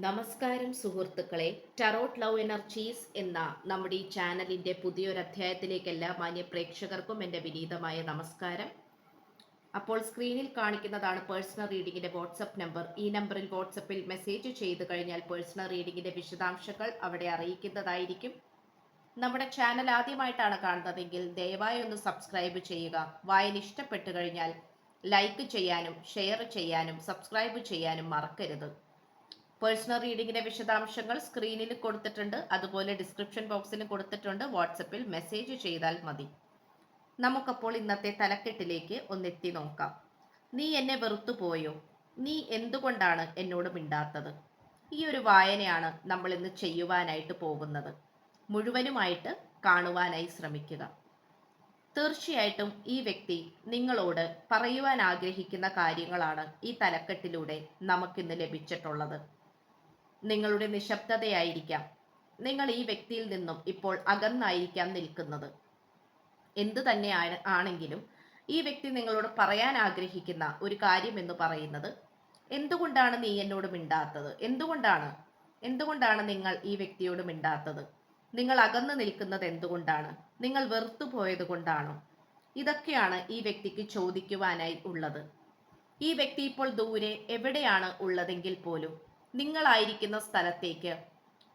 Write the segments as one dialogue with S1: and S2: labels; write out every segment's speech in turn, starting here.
S1: നമസ്കാരം സുഹൃത്തുക്കളെ. Tarot love energies എന്ന നമ്മുടെ ഈ ചാനലിന്റെ പുതിയൊരു അധ്യായത്തിലേക്ക് എല്ലാ മാന്യ പ്രേക്ഷകർക്കും എൻ്റെ വിനീതമായ നമസ്കാരം. അപ്പോൾ സ്ക്രീനിൽ കാണിക്കുന്നതാണ് പേഴ്സണൽ റീഡിങ്ങിന്റെ വാട്സപ്പ് നമ്പർ. ഈ നമ്പറിൽ വാട്സപ്പിൽ മെസ്സേജ് ചെയ്തു കഴിഞ്ഞാൽ പേഴ്സണൽ റീഡിങ്ങിന്റെ വിശദാംശങ്ങൾ അവിടെ അറിയിക്കുന്നതായിരിക്കും. നമ്മുടെ ചാനൽ ആദ്യമായിട്ടാണ് കാണുന്നതെങ്കിൽ ദയവായി ഒന്ന് സബ്സ്ക്രൈബ് ചെയ്യുക. വായന ഇഷ്ടപ്പെട്ടു കഴിഞ്ഞാൽ ലൈക്ക് ചെയ്യാനും ഷെയർ ചെയ്യാനും സബ്സ്ക്രൈബ് ചെയ്യാനും മറക്കരുത്. പേഴ്സണൽ റീഡിങ്ങിന്റെ വിശദാംശങ്ങൾ സ്ക്രീനിൽ കൊടുത്തിട്ടുണ്ട്, അതുപോലെ ഡിസ്ക്രിപ്ഷൻ ബോക്സിലും കൊടുത്തിട്ടുണ്ട്. വാട്സപ്പിൽ മെസ്സേജ് ചെയ്താൽ മതി. നമുക്കപ്പോൾ ഇന്നത്തെ തലക്കെട്ടിലേക്ക് ഒന്നെത്തി നോക്കാം. നീ എന്നെ വെറുത്തു പോയോ? നീ എന്തുകൊണ്ടാണ് എന്നോട് മിണ്ടാത്തത്? ഈ ഒരു വായനയാണ് നമ്മൾ ഇന്ന് ചെയ്യുവാനായിട്ട് പോകുന്നത്. മുഴുവനുമായിട്ട് കാണുവാനായി ശ്രമിക്കുക. തീർച്ചയായിട്ടും ഈ വ്യക്തി നിങ്ങളോട് പറയുവാൻ ആഗ്രഹിക്കുന്ന കാര്യങ്ങളാണ് ഈ തലക്കെട്ടിലൂടെ നമുക്കിന്ന് ലഭിച്ചിട്ടുള്ളത്. നിങ്ങളുടെ നിശബ്ദതയായിരിക്കാം. നിങ്ങൾ ഈ വ്യക്തിയിൽ നിന്നും ഇപ്പോൾ അകന്നായിരിക്കാം നിൽക്കുന്നത്. എന്തു തന്നെ ആണെങ്കിലും ഈ വ്യക്തി നിങ്ങളോട് പറയാൻ ആഗ്രഹിക്കുന്ന ഒരു കാര്യം എന്ന് പറയുന്നത്, എന്തുകൊണ്ടാണ് നീ എന്നോട് മിണ്ടാത്തത്? എന്തുകൊണ്ടാണ് നിങ്ങൾ ഈ വ്യക്തിയോട് മിണ്ടാത്തത്? നിങ്ങൾ അകന്നു നിൽക്കുന്നത് എന്തുകൊണ്ടാണ്? നിങ്ങൾ വെറുത്തു പോയത് കൊണ്ടാണോ? ഇതൊക്കെയാണ് ഈ വ്യക്തിക്ക് ചോദിക്കുവാനായി ഉള്ളത്. ഈ വ്യക്തി ഇപ്പോൾ ദൂരെ എവിടെയാണ് ഉള്ളതെങ്കിൽ പോലും നിങ്ങളായിരിക്കുന്ന സ്ഥലത്തേക്ക്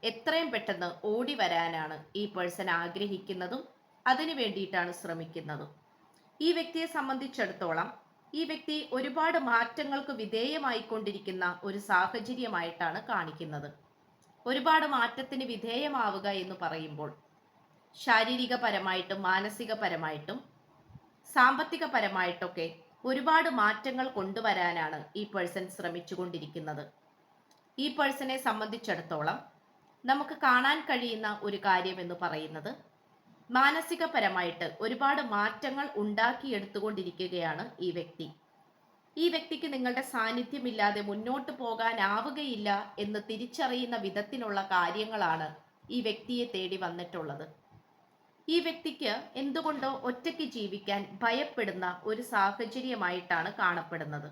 S1: എത്രയും പെട്ടെന്ന് ഓടി വരാനാണ് ഈ പേഴ്സൺ ആഗ്രഹിക്കുന്നതും അതിനു വേണ്ടിയിട്ടാണ് ശ്രമിക്കുന്നതും. ഈ വ്യക്തിയെ സംബന്ധിച്ചിടത്തോളം ഈ വ്യക്തി ഒരുപാട് മാറ്റങ്ങൾക്ക് വിധേയമായിക്കൊണ്ടിരിക്കുന്ന ഒരു സാഹചര്യമായിട്ടാണ് കാണിക്കുന്നത്. ഒരുപാട് മാറ്റത്തിന് വിധേയമാവുക എന്ന് പറയുമ്പോൾ ശാരീരികപരമായിട്ടും മാനസികപരമായിട്ടും സാമ്പത്തികപരമായിട്ടൊക്കെ ഒരുപാട് മാറ്റങ്ങൾ കൊണ്ടുവരാനാണ് ഈ പേഴ്സൺ ശ്രമിച്ചുകൊണ്ടിരിക്കുന്നത്. ഈ പേഴ്സണെ സംബന്ധിച്ചിടത്തോളം നമുക്ക് കാണാൻ കഴിയുന്ന ഒരു കാര്യം എന്ന് പറയുന്നത്, മാനസികപരമായിട്ട് ഒരുപാട് മാറ്റങ്ങൾ ഉണ്ടാക്കിയെടുത്തുകൊണ്ടിരിക്കുകയാണ് ഈ വ്യക്തി. ഈ വ്യക്തിക്ക് നിങ്ങളുടെ സാന്നിധ്യമില്ലാതെ മുന്നോട്ട് പോകാനാവുകയില്ല എന്ന് തിരിച്ചറിയുന്ന വിധത്തിലുള്ള കാര്യങ്ങളാണ് ഈ വ്യക്തിയെ തേടി വന്നിട്ടുള്ളത്. ഈ വ്യക്തിക്ക് എന്തുകൊണ്ടോ ഒറ്റയ്ക്ക് ജീവിക്കാൻ ഭയപ്പെടുന്ന ഒരു സാഹചര്യമായിട്ടാണ് കാണപ്പെടുന്നത്.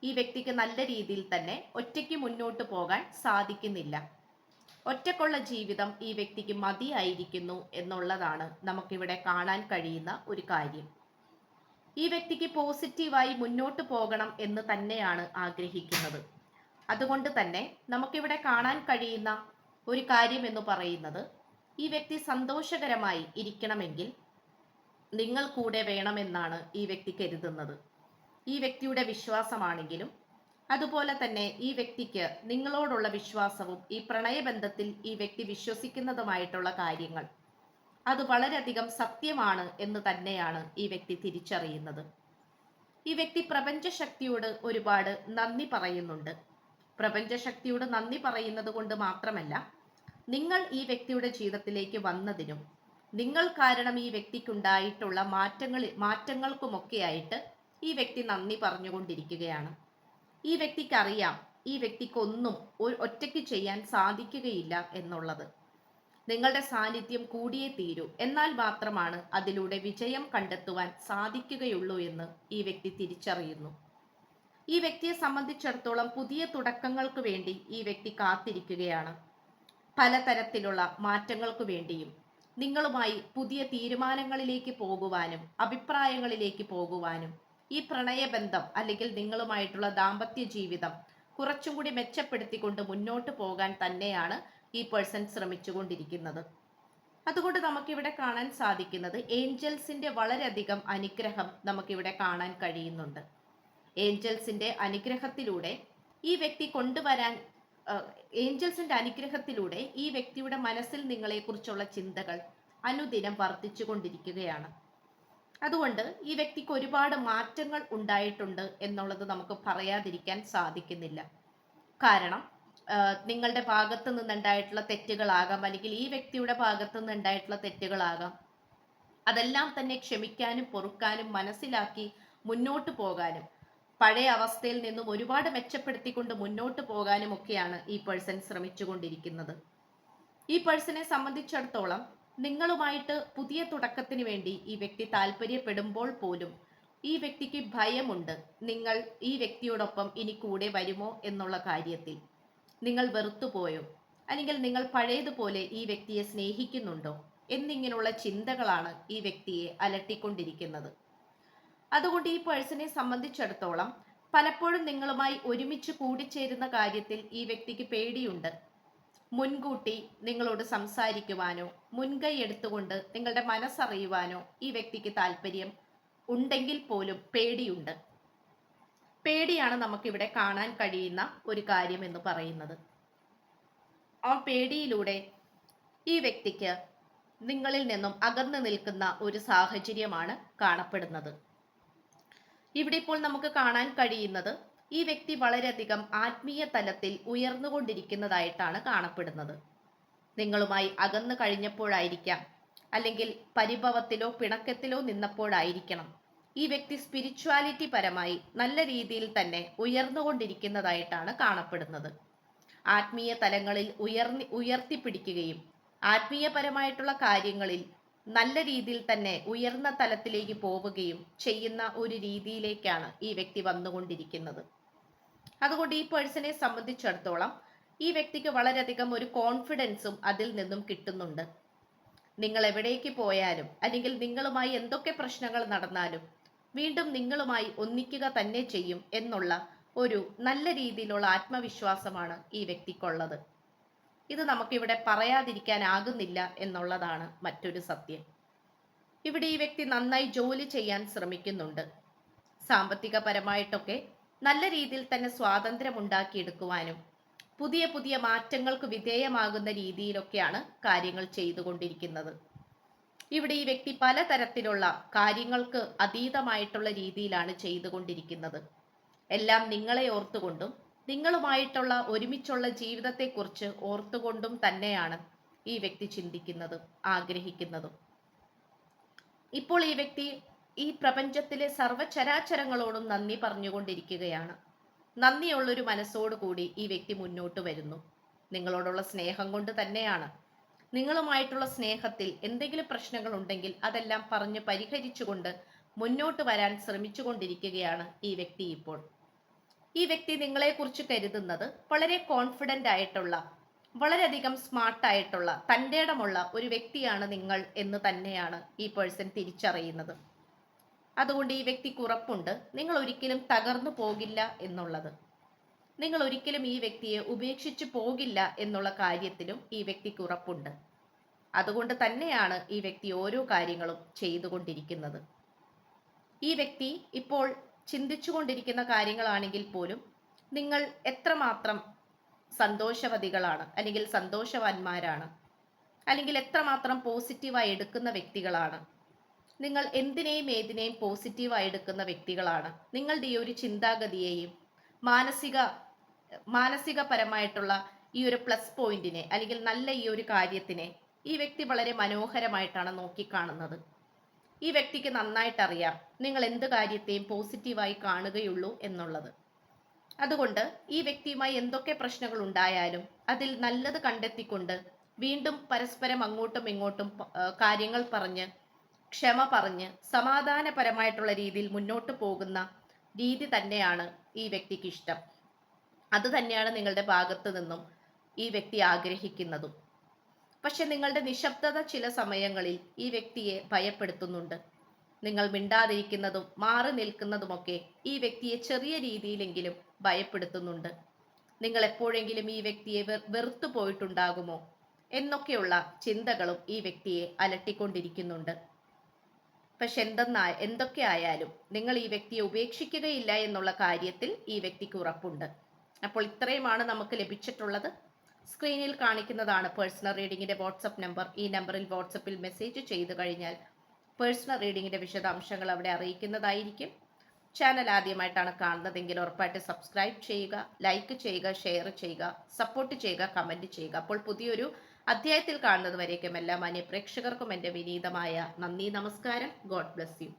S1: ഈ വ്യക്തിക്ക് നല്ല രീതിയിൽ തന്നെ ഒറ്റയ്ക്ക് മുന്നോട്ട് പോകാൻ സാധിക്കുന്നില്ല. ഒറ്റക്കുള്ള ജീവിതം ഈ വ്യക്തിക്ക് മതിയായിരിക്കുന്നു എന്നുള്ളതാണ് നമുക്കിവിടെ കാണാൻ കഴിയുന്ന ഒരു കാര്യം. ഈ വ്യക്തിക്ക് പോസിറ്റീവായി മുന്നോട്ട് പോകണം എന്ന് തന്നെയാണ് ആഗ്രഹിക്കുന്നത്. അതുകൊണ്ട് തന്നെ നമുക്കിവിടെ കാണാൻ കഴിയുന്ന ഒരു കാര്യം എന്ന് പറയുന്നത്, ഈ വ്യക്തി സന്തോഷകരമായി ഇരിക്കണമെങ്കിൽ നിങ്ങൾ കൂടെ വേണമെന്നാണ് ഈ വ്യക്തി കരുതുന്നത്. ഈ വ്യക്തിയുടെ വിശ്വാസമാണെങ്കിലും അതുപോലെ തന്നെ ഈ വ്യക്തിക്ക് നിങ്ങളോടുള്ള വിശ്വാസവും ഈ പ്രണയബന്ധത്തിൽ ഈ വ്യക്തി വിശ്വസിക്കുന്നതുമായിട്ടുള്ള കാര്യങ്ങൾ അത് വളരെയധികം സത്യമാണ് എന്ന് തന്നെയാണ് ഈ വ്യക്തി തിരിച്ചറിയുന്നത്. ഈ വ്യക്തി പ്രപഞ്ചശക്തിയോട് ഒരുപാട് നന്ദി പറയുന്നുണ്ട്. പ്രപഞ്ചശക്തിയോട് നന്ദി പറയുന്നത് കൊണ്ട് മാത്രമല്ല, നിങ്ങൾ ഈ വ്യക്തിയുടെ ജീവിതത്തിലേക്ക് വന്നതിനും നിങ്ങൾ കാരണം ഈ വ്യക്തിക്കുണ്ടായിട്ടുള്ള മാറ്റങ്ങൾക്കുമൊക്കെയായിട്ട് ഈ വ്യക്തി നന്ദി പറഞ്ഞുകൊണ്ടിരിക്കുകയാണ്. ഈ വ്യക്തിക്ക് അറിയാം, ഈ വ്യക്തിക്കൊന്നും ഒറ്റയ്ക്ക് ചെയ്യാൻ സാധിക്കുകയില്ല എന്നുള്ളത്. നിങ്ങളുടെ സാന്നിധ്യം കൂടിയേ തീരൂ, എന്നാൽ മാത്രമാണ് അതിലൂടെ വിജയം കണ്ടെത്തുവാൻ സാധിക്കുകയുള്ളൂ എന്ന് ഈ വ്യക്തി തിരിച്ചറിയുന്നു. ഈ വ്യക്തിയെ സംബന്ധിച്ചിടത്തോളം പുതിയ തുടക്കങ്ങൾക്ക് വേണ്ടി ഈ വ്യക്തി കാത്തിരിക്കുകയാണ്. പലതരത്തിലുള്ള മാറ്റങ്ങൾക്ക് വേണ്ടിയും നിങ്ങളുമായി പുതിയ തീരുമാനങ്ങളിലേക്ക് പോകുവാനും അഭിപ്രായങ്ങളിലേക്ക് പോകുവാനും ഈ പ്രണയബന്ധം അല്ലെങ്കിൽ നിങ്ങളുമായിട്ടുള്ള ദാമ്പത്യ ജീവിതം കുറച്ചും കൂടി മെച്ചപ്പെടുത്തിക്കൊണ്ട് മുന്നോട്ട് പോകാൻ തന്നെയാണ് ഈ പേഴ്സൺ ശ്രമിച്ചുകൊണ്ടിരിക്കുന്നത്. അതുകൊണ്ട് നമുക്കിവിടെ കാണാൻ സാധിക്കുന്നത്, ഏഞ്ചൽസിന്റെ വളരെയധികം അനുഗ്രഹം നമുക്കിവിടെ കാണാൻ കഴിയുന്നുണ്ട്. ഏഞ്ചൽസിന്റെ അനുഗ്രഹത്തിലൂടെ ഈ വ്യക്തി കൊണ്ടുവരാൻ ഏഞ്ചൽസിന്റെ അനുഗ്രഹത്തിലൂടെ ഈ വ്യക്തിയുടെ മനസ്സിൽ നിങ്ങളെക്കുറിച്ചുള്ള ചിന്തകൾ അനുദിനം വർദ്ധിച്ചു കൊണ്ടിരിക്കുകയാണ്. അതുകൊണ്ട് ഈ വ്യക്തിക്ക് ഒരുപാട് മാറ്റങ്ങൾ ഉണ്ടായിട്ടുണ്ട് എന്നുള്ളത് നമുക്ക് പറയാതിരിക്കാൻ സാധിക്കുന്നില്ല. കാരണം നിങ്ങളുടെ ഭാഗത്ത് നിന്നുണ്ടായിട്ടുള്ള തെറ്റുകളാകാം, അല്ലെങ്കിൽ ഈ വ്യക്തിയുടെ ഭാഗത്ത് നിന്നുണ്ടായിട്ടുള്ള തെറ്റുകളാകാം. അതെല്ലാം തന്നെ ക്ഷമിക്കാനും പൊറുക്കാനും മനസ്സിലാക്കി മുന്നോട്ട് പോകാനും പഴയ അവസ്ഥയിൽ നിന്നും ഒരുപാട് മെച്ചപ്പെടുത്തിക്കൊണ്ട് മുന്നോട്ട് പോകാനും ഒക്കെയാണ് ഈ പേഴ്സൺ ശ്രമിച്ചുകൊണ്ടിരിക്കുന്നത്. ഈ പേഴ്സണെ സംബന്ധിച്ചിടത്തോളം നിങ്ങളുമായിട്ട് പുതിയ തുടക്കത്തിന് വേണ്ടി ഈ വ്യക്തി താല്പര്യപ്പെടുമ്പോൾ പോലും ഈ വ്യക്തിക്ക് ഭയമുണ്ട്, നിങ്ങൾ ഈ വ്യക്തിയോടൊപ്പം ഇനി കൂടെ വരുമോ എന്നുള്ള കാര്യത്തിൽ. നിങ്ങൾ വെറുത്തുപോയോ, അല്ലെങ്കിൽ നിങ്ങൾ പഴയതുപോലെ ഈ വ്യക്തിയെ സ്നേഹിക്കുന്നുണ്ടോ എന്നിങ്ങനെയുള്ള ചിന്തകളാണ് ഈ വ്യക്തിയെ അലട്ടിക്കൊണ്ടിരിക്കുന്നത്. അതുകൊണ്ട് ഈ പേഴ്സണെ സംബന്ധിച്ചിടത്തോളം പലപ്പോഴും നിങ്ങളുമായി ഒരുമിച്ച് കൂടിച്ചേരുന്ന കാര്യത്തിൽ ഈ വ്യക്തിക്ക് പേടിയുണ്ട്. മുൻകൂട്ടി നിങ്ങളോട് സംസാരിക്കുവാനോ മുൻകൈ എടുത്തുകൊണ്ട് നിങ്ങളുടെ മനസ്സറിയുവാനോ ഈ വ്യക്തിക്ക് താല്പര്യം ഉണ്ടെങ്കിൽ പോലും പേടിയുണ്ട്. പേടിയാണ് നമുക്കിവിടെ കാണാൻ കഴിയുന്ന ഒരു കാര്യം എന്ന് പറയുന്നത്. ആ പേടിയിലൂടെ ഈ വ്യക്തിക്ക് നിങ്ങളിൽ നിന്നും അകന്നു നിൽക്കുന്ന ഒരു സാഹചര്യമാണ് കാണപ്പെടുന്നത്. ഇവിടെ ഇപ്പോൾ നമുക്ക് കാണാൻ കഴിയുന്നത് ഈ വ്യക്തി വളരെയധികം ആത്മീയ തലത്തിൽ ഉയർന്നുകൊണ്ടിരിക്കുന്നതായിട്ടാണ് കാണപ്പെടുന്നത്. നിങ്ങളുമായി അകന്നു കഴിഞ്ഞപ്പോഴായിരിക്കാം, അല്ലെങ്കിൽ പരിഭവത്തിലോ പിണക്കത്തിലോ നിന്നപ്പോഴായിരിക്കണം ഈ വ്യക്തി സ്പിരിച്വാലിറ്റി പരമായി നല്ല രീതിയിൽ തന്നെ ഉയർന്നുകൊണ്ടിരിക്കുന്നതായിട്ടാണ് കാണപ്പെടുന്നത്. ആത്മീയ തലങ്ങളിൽ ഉയർത്തിപ്പിടിക്കുകയും ആത്മീയപരമായിട്ടുള്ള കാര്യങ്ങളിൽ നല്ല രീതിയിൽ തന്നെ ഉയർന്ന തലത്തിലേക്ക് പോവുകയും ചെയ്യുന്ന ഒരു രീതിയിലേക്കാണ് ഈ വ്യക്തി വന്നുകൊണ്ടിരിക്കുന്നത്. അതുകൊണ്ട് ഈ പേഴ്സണെ സംബന്ധിച്ചിടത്തോളം ഈ വ്യക്തിക്ക് വളരെയധികം ഒരു കോൺഫിഡൻസും അതിൽ നിന്നും കിട്ടുന്നുണ്ട്. നിങ്ങൾ എവിടേക്ക് പോയാലും, അല്ലെങ്കിൽ നിങ്ങളുമായി എന്തൊക്കെ പ്രശ്നങ്ങൾ നടന്നാലും വീണ്ടും നിങ്ങളുമായി ഒന്നിക്കുക തന്നെ ചെയ്യും എന്നുള്ള ഒരു നല്ല രീതിയിലുള്ള ആത്മവിശ്വാസമാണ് ഈ വ്യക്തിക്കുള്ളത്. ഇത് നമുക്കിവിടെ പറയാതിരിക്കാനാകുന്നില്ല എന്നുള്ളതാണ് മറ്റൊരു സത്യം. ഇവിടെ ഈ വ്യക്തി നന്നായി ജോലി ചെയ്യാൻ ശ്രമിക്കുന്നുണ്ട്. സാമ്പത്തികപരമായിട്ടൊക്കെ നല്ല രീതിയിൽ തന്നെ സ്വാതന്ത്ര്യം ഉണ്ടാക്കിയെടുക്കുവാനും പുതിയ പുതിയ മാറ്റങ്ങൾക്ക് വിധേയമാകുന്ന രീതിയിലൊക്കെയാണ് കാര്യങ്ങൾ ചെയ്തുകൊണ്ടിരിക്കുന്നത്. ഇവിടെ ഈ വ്യക്തി പലതരത്തിലുള്ള കാര്യങ്ങൾക്ക് അതീതമായിട്ടുള്ള രീതിയിലാണ് ചെയ്തുകൊണ്ടിരിക്കുന്നത്. എല്ലാം നിങ്ങളെ ഓർത്തുകൊണ്ടും നിങ്ങളുമായിട്ടുള്ള ഒരുമിച്ചുള്ള ജീവിതത്തെക്കുറിച്ച് ഓർത്തുകൊണ്ടും തന്നെയാണ് ഈ വ്യക്തി ചിന്തിക്കുന്നതും ആഗ്രഹിക്കുന്നതും. ഇപ്പോൾ ഈ വ്യക്തി ഈ പ്രപഞ്ചത്തിലെ സർവ്വചരാചരങ്ങളോടും നന്ദി പറഞ്ഞുകൊണ്ടിരിക്കുകയാണ്. നന്ദിയുള്ളൊരു മനസ്സോടുകൂടി ഈ വ്യക്തി മുന്നോട്ട് വരുന്നു. നിങ്ങളോടുള്ള സ്നേഹം കൊണ്ട് തന്നെയാണ്. നിങ്ങളുമായിട്ടുള്ള സ്നേഹത്തിൽ എന്തെങ്കിലും പ്രശ്നങ്ങൾ ഉണ്ടെങ്കിൽ അതെല്ലാം പറഞ്ഞ് പരിഹരിച്ചുകൊണ്ട് മുന്നോട്ട് വരാൻ ശ്രമിച്ചുകൊണ്ടിരിക്കുകയാണ് ഈ വ്യക്തി ഇപ്പോൾ. ഈ വ്യക്തി നിങ്ങളെക്കുറിച്ച് കരുതുന്നത് വളരെ കോൺഫിഡൻ്റ് ആയിട്ടുള്ള, വളരെയധികം സ്മാർട്ടായിട്ടുള്ള, തൻ്റെ ഇടമുള്ള ഒരു വ്യക്തിയാണ് നിങ്ങൾ എന്ന് തന്നെയാണ് ഈ പേഴ്സൺ തിരിച്ചറിയുന്നത്. അതുകൊണ്ട് ഈ വ്യക്തിക്ക് ഉറപ്പുണ്ട് നിങ്ങൾ ഒരിക്കലും തകർന്നു പോകില്ല എന്നുള്ളത്. നിങ്ങൾ ഒരിക്കലും ഈ വ്യക്തിയെ ഉപേക്ഷിച്ചു പോകില്ല എന്നുള്ള കാര്യത്തിലും ഈ വ്യക്തിക്ക് ഉറപ്പുണ്ട്. അതുകൊണ്ട് തന്നെയാണ് ഈ വ്യക്തി ഓരോ കാര്യങ്ങളും ചെയ്തുകൊണ്ടിരിക്കുന്നത്. ഈ വ്യക്തി ഇപ്പോൾ ചിന്തിച്ചുകൊണ്ടിരിക്കുന്ന കാര്യങ്ങളാണെങ്കിൽ പോലും നിങ്ങൾ എത്രമാത്രം സന്തോഷവതികളാണ്, അല്ലെങ്കിൽ സന്തോഷവാന്മാരാണ്, അല്ലെങ്കിൽ എത്രമാത്രം പോസിറ്റീവായി എടുക്കുന്ന വ്യക്തികളാണ്, നിങ്ങൾ എന്തിനേയും ഏതിനേയും പോസിറ്റീവായി എടുക്കുന്ന വ്യക്തികളാണ്. നിങ്ങളുടെ ഈ ഒരു ചിന്താഗതിയെയും മാനസികപരമായിട്ടുള്ള ഈ ഒരു പ്ലസ് പോയിന്റിനെ, അല്ലെങ്കിൽ നല്ല ഈ ഒരു കാര്യത്തിനെ ഈ വ്യക്തി വളരെ മനോഹരമായിട്ടാണ് നോക്കിക്കാണുന്നത്. ഈ വ്യക്തിക്ക് നന്നായിട്ടറിയാം നിങ്ങൾ എന്ത് കാര്യത്തെയും പോസിറ്റീവായി കാണുകയുള്ളൂ എന്നുള്ളത്. അതുകൊണ്ട് ഈ വ്യക്തിയുമായി എന്തൊക്കെ പ്രശ്നങ്ങൾ ഉണ്ടായാലും അതിൽ നല്ലത് കണ്ടെത്തിക്കൊണ്ട് വീണ്ടും പരസ്പരം അങ്ങോട്ടും ഇങ്ങോട്ടും കാര്യങ്ങൾ പറഞ്ഞ് ക്ഷമ പറഞ്ഞ് സമാധാനപരമായിട്ടുള്ള രീതിയിൽ മുന്നോട്ട് പോകുന്ന രീതി തന്നെയാണ് ഈ വ്യക്തിക്ക് ഇഷ്ടം. അത് തന്നെയാണ് നിങ്ങളുടെ ഭാഗത്ത് നിന്നും ഈ വ്യക്തി ആഗ്രഹിക്കുന്നതും. പക്ഷെ നിങ്ങളുടെ നിശബ്ദത ചില സമയങ്ങളിൽ ഈ വ്യക്തിയെ ഭയപ്പെടുത്തുന്നുണ്ട്. നിങ്ങൾ മിണ്ടാതിരിക്കുന്നതും മാറി നിൽക്കുന്നതുമൊക്കെ ഈ വ്യക്തിയെ ചെറിയ രീതിയിലെങ്കിലും ഭയപ്പെടുത്തുന്നുണ്ട്. നിങ്ങൾ എപ്പോഴെങ്കിലും ഈ വ്യക്തിയെ വെറുത്തു പോയിട്ടുണ്ടാകുമോ എന്നൊക്കെയുള്ള ചിന്തകളും ഈ വ്യക്തിയെ അലട്ടിക്കൊണ്ടിരിക്കുന്നുണ്ട്. പക്ഷെ എന്തൊക്കെ ആയാലും നിങ്ങൾ ഈ വ്യക്തിയെ ഉപേക്ഷിക്കുകയില്ല എന്നുള്ള കാര്യത്തിൽ ഈ വ്യക്തിക്ക് ഉറപ്പുണ്ട്. അപ്പോൾ ഇത്രയുമാണ് നമുക്ക് ലഭിച്ചിട്ടുള്ളത്. സ്ക്രീനിൽ കാണിക്കുന്നതാണ് പേഴ്സണൽ റീഡിങ്ങിന്റെ വാട്സപ്പ് നമ്പർ. ഈ നമ്പറിൽ വാട്സപ്പിൽ മെസ്സേജ് ചെയ്തു കഴിഞ്ഞാൽ പേഴ്സണൽ റീഡിങ്ങിന്റെ വിശദാംശങ്ങൾ അവിടെ അറിയിക്കുന്നതായിരിക്കും. ചാനൽ ആദ്യമായിട്ടാണ് കാണുന്നതെങ്കിൽ ഉറപ്പായിട്ട് സബ്സ്ക്രൈബ് ചെയ്യുക, ലൈക്ക് ചെയ്യുക, ഷെയർ ചെയ്യുക, സപ്പോർട്ട് ചെയ്യുക, കമന്റ് ചെയ്യുക. അപ്പോൾ പുതിയൊരു അധ്യായത്തിൽ കാണുന്നത് വരേക്കും എല്ലാ മാന്യ പ്രേക്ഷകർക്കും എൻ്റെ വിനീതമായ നന്ദി, നമസ്കാരം. God bless you.